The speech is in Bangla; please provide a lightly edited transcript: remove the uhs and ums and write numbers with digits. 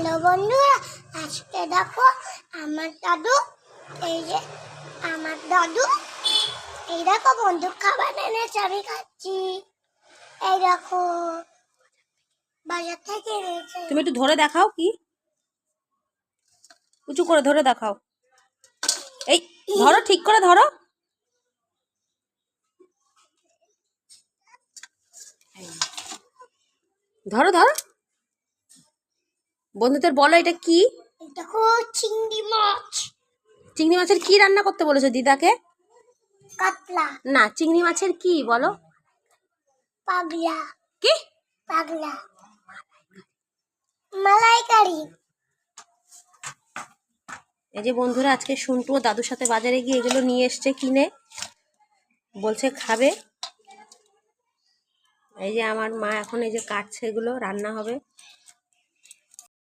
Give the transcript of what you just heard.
হ্যালো বন্ধুরা, আজকে দেখো আমার দাদু, এই যে আমার দাদু, এই দেখো বন্ধু খাবার এনেছে, আমি খাচ্ছি। এই দেখো বাজার থেকে এনেছে। তুমি একটু ধরে দেখাও, কি উঁচু করে ধরে দেখাও। এই ধরো, ঠিক করে ধরো। ধরো ধরো বন্ধুদের বলো এটা কি? দেখো চিংড়ি মাছ। চিংড়ি মাছের কি রান্না করতে বলেছো দিদাকে? কাতলা। না, চিংড়ি মাছের কি বলো? পাগলা। কি? পাগলা মালাইকারি। এই যে বন্ধুরা, আজকে শুনটু ও দাদুর সাথে বাজারে গিয়ে এগুলো নিয়ে এসছে কিনে, বলছে খাবে। এই যে আমার মা এখন এই যে কাটছে, এগুলো রান্না হবে।